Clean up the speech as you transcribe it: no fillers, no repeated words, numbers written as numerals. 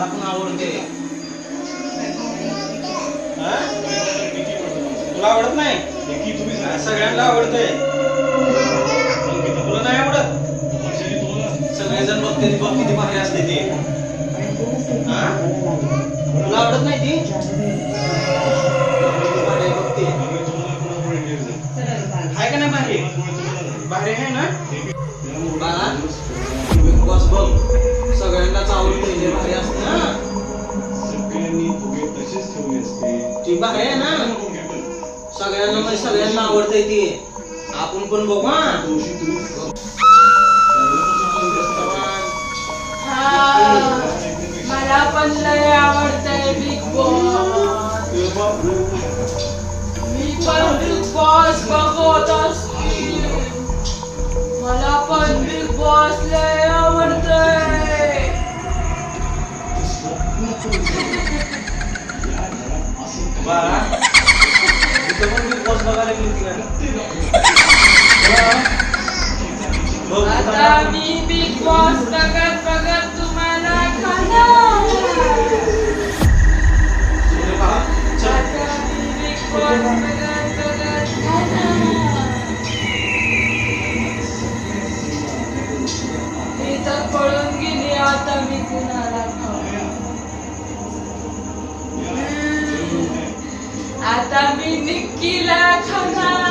पण आवडते. तुला आवडत नाही? सगळ्यांना आवडतंय. तुला नाही आवडत? सगळेजण बघते बघ किती भारी असते ते. तुला आवडत नाही ती? आहे का नाही भारी? भारी आहे ना बाळा? बिग बॉस बघ सगळ्यांनाच आवडते. हे भारी असते ना. ती भारी आहे ना. सगळ्यांना म्हणजे सगळ्यांना आवडते ती. आपण पण बघू. मला पण लय आवडतंय बिग बॉस. मी पण बिग बॉस बघत असते. मला पण बिग बॉस लय आवडतंय. बाळा इथं पण बिग बॉस बघायला गेली आता मी बिग बॉस बघत बघत तुम्हाला खाणार. मी तर पळून गेली. आता मी कुणाला आता मी निक्कीला खाणार.